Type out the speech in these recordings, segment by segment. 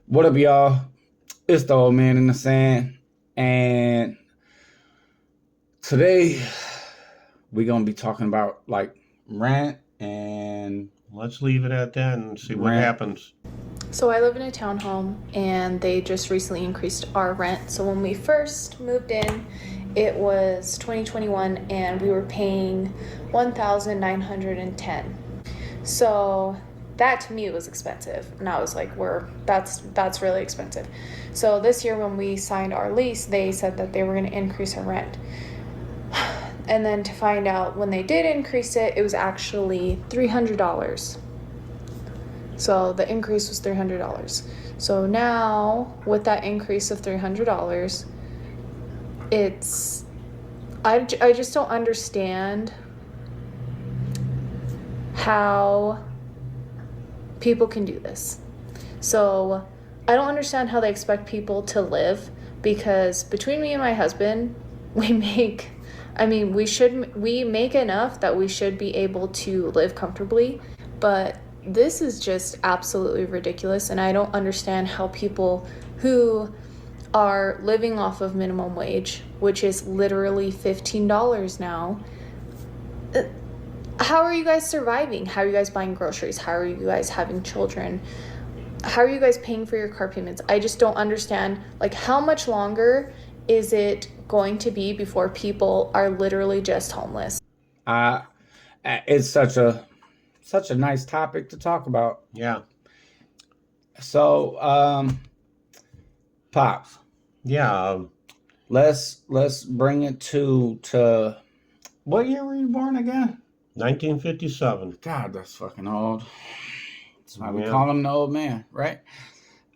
What up, y'all? It's the old man in the sand, and today we're gonna be talking about like rent and Let's leave it at that and see what rent. happens. So I live in a townhome and they just recently increased our rent. So when we first moved in, it was 2021 and we were paying 1,910. So that to me was expensive. And I was like, that's really expensive. So this year when we signed our lease, they said that they were going to increase our rent. And then to find out when they did increase it, it was actually $300. So the increase was $300. So now with that increase of $300, it's I just don't understand how people can do this. So I don't understand how they expect people to live, because between me and my husband, we make we make enough that we should be able to live comfortably, but this is just absolutely ridiculous, and I don't understand how people who are living off of minimum wage, which is literally $15 now, how are you guys surviving? How are you guys buying groceries? How are you guys having children? How are you guys paying for your car payments? I just don't understand, like, how much longer is it going to be before people are literally just homeless? Uh, it's such a nice topic to talk about. Yeah. So, pops, Yeah. let's bring it to what year were you born again? 1957. God, that's fucking old. That's why we Yeah. call him the old man, right?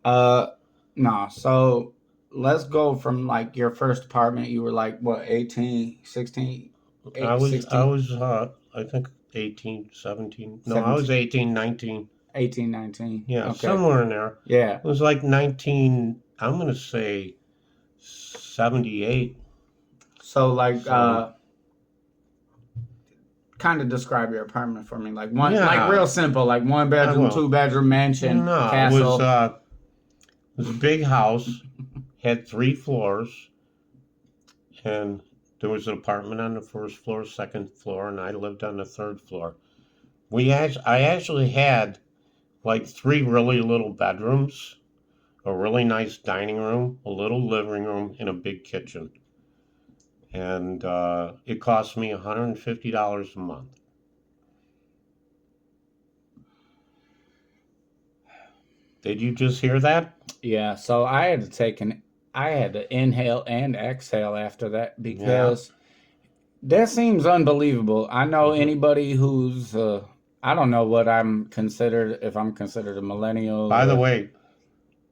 Uh, no. So let's go from like your first apartment. You were like what, 18, 16, I 8, was I 16, was I think 18, 17. No, I was 17, 18, 19. 18, 19. Yeah, Okay. somewhere in there. Yeah. It was like 19, I'm going to say 78. So like So, kind of describe your apartment for me. Like one, like yeah, real simple, like one I bedroom, will. two bedroom mansion, No, castle. it was a big house, had 3 floors, and there was an apartment on the first floor, second floor, and I lived on the third floor. I actually had like 3 really little bedrooms, a really nice dining room, a little living room, and a big kitchen. And it cost me $150 a month. Did you just hear that? Yeah. So I had to inhale and exhale after that Yeah. because that seems unbelievable. I know Hmm. anybody who's I don't know what I'm considered, if I'm considered a millennial By the or way,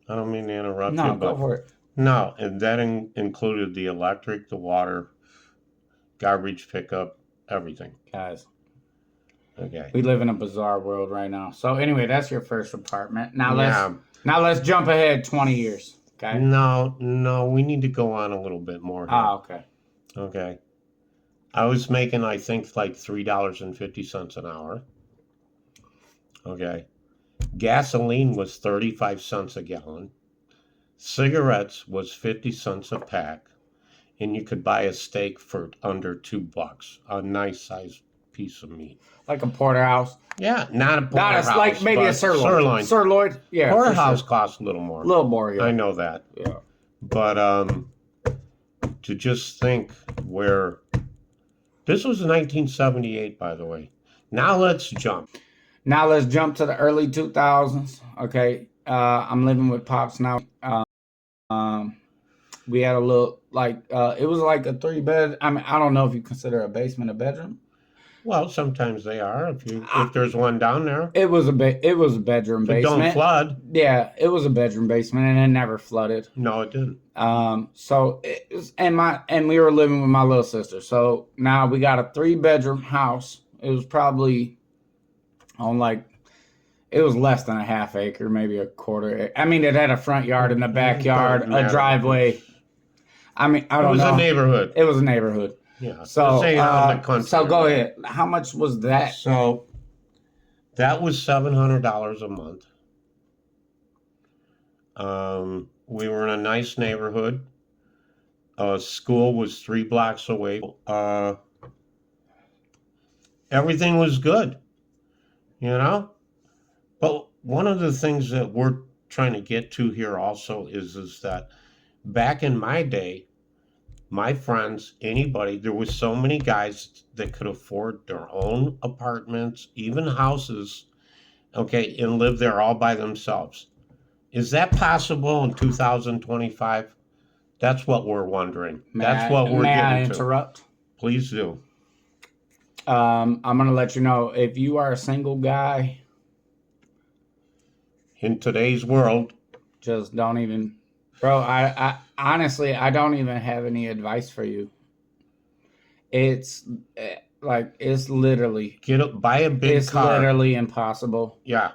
I don't mean to interrupt you, no, go but for it. no, and that included the electric, the water, garbage pickup, everything. Guys, Okay. we live in a bizarre world right now. So anyway, that's your first apartment. Yeah. Now let's jump ahead 20 years. Okay? No, no, we need to go on a little bit more here. Ah, okay. Okay. I was making, I think, like $3.50 an hour. Okay. Gasoline was 35 cents a gallon. Cigarettes was 50 cents a pack. And you could buy a steak for under $2, a nice sized piece of meat. Like a porterhouse. Yeah, not a Not as like porterhouse, maybe a but sirloin. sirloin. Sirloin, yeah, for Porterhouse sure. costs a little A more. little more, I yeah. know that. Yeah. But to just think where this was 1978, by the way. Now let's jump. Now let's jump to the early 2000s. Okay. I'm living with pops now. Um, we had a little like it was like a 3 bed. I mean, I don't know if you consider a basement a bedroom. Well, sometimes they are I, if there's one down there. it was a bedroom If it don't basement. flood. Yeah, it was a bedroom basement, and it never flooded. No, it didn't. So it was, and we were living with my little sister. So now we got a 3 bedroom house. It was probably on like it was less than a half acre, maybe a quarter. I mean, it had a front yard and a It backyard, doesn't a matter. driveway. I mean, I It don't was a know. neighborhood. It was a neighborhood. Yeah. So, This ain't out in the country. so go ahead. How much was that? So that was $700 a month. We were in a nice neighborhood. School was 3 blocks away. Everything was good, you know? But one of the things that we're trying to get to here also is that back in my day, my friends, anybody, there was so many guys that could afford their own apartments, even houses, okay, and live there all by themselves. Is that possible in 2025? That's what we're wondering. That's what we're may I getting to. interrupt? Please do. I'm gonna let you know, if you are a single guy, In today's world, just don't even, bro. I honestly, I don't even have any advice for you. It's like it's literally, buy a big it's car. literally impossible. Yeah.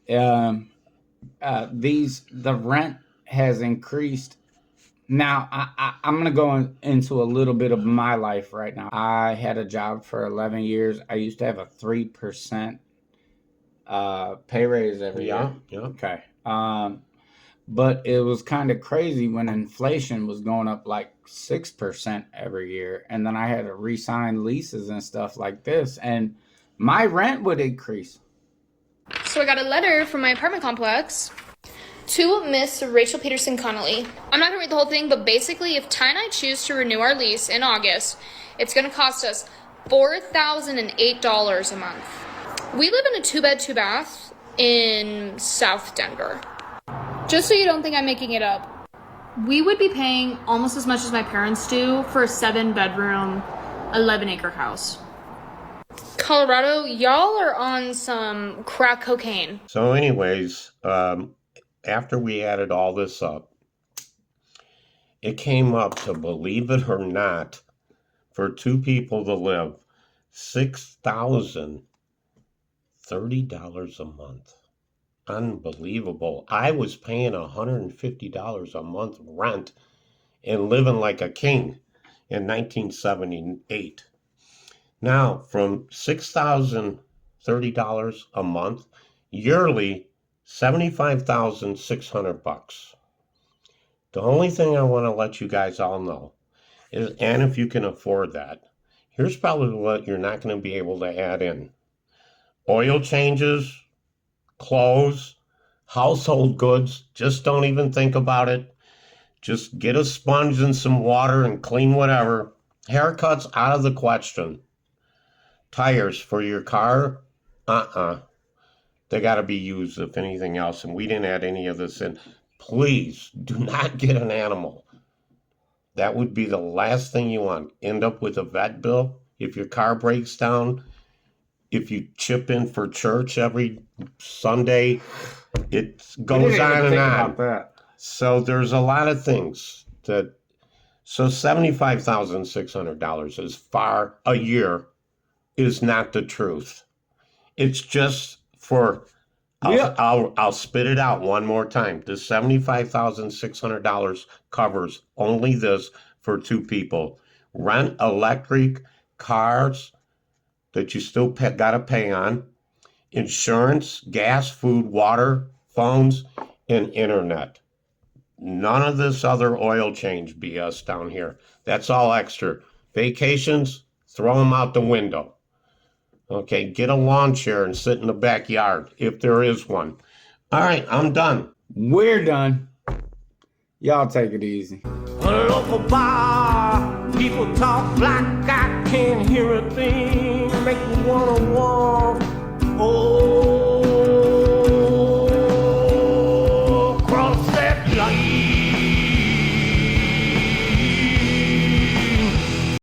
The rent has increased. Now I'm gonna go into a little bit of my life right now. I had a job for 11 years. I used to have a 3% pay raise every year. Yeah. Okay. But it was kind of crazy when inflation was going up like 6% every year, and then I had to re-sign leases and stuff like this, and my rent would increase. So I got a letter from my apartment complex to Miss Rachel Peterson Connolly. I'm not gonna read the whole thing, but basically, if Ty and I choose to renew our lease in August, it's gonna cost us $4,008 a month. We live in a 2-bed, 2-bath in South Denver. Just so you don't think I'm making it up, we would be paying almost as much as my parents do for a 7-bedroom, 11-acre house. Colorado, y'all are on some crack cocaine. So anyways, after we added all this up, it came up to, believe it or not, for 2 people to live, $6,030 a month. Unbelievable. I was paying $150 a month rent and living like a king in 1978. Now, from $6,030 a month, yearly, $75,600. The only thing I want to let you guys all know is, and if you can afford that, here's probably what you're not going to be able to add in. Oil changes, clothes, household goods, just don't even think about it. Just get a sponge and some water and clean whatever. Haircuts out of the question. Tires for your car, they got to be used if anything else, and we didn't add any of this in. Please do not get an animal. That would be the last thing you want. End up with a vet bill if your car breaks down. If you chip in for church every Sunday, it goes on and on. So there's a lot of things that. So $75,600 is far a year is not the truth. It's just for. I'll spit it out one more time. The $75,600 covers only this for 2 people. Rent, electric, cars that you still got to pay on, insurance, gas, food, water, phones, and internet. None of this other oil change BS down here. That's all extra. Vacations, throw them out the window. Okay, get a lawn chair and sit in the backyard, if there is one. All right, I'm done. We're done. Y'all take it easy. A local bar, people talk like I can't hear a thing. Make me wanna walk.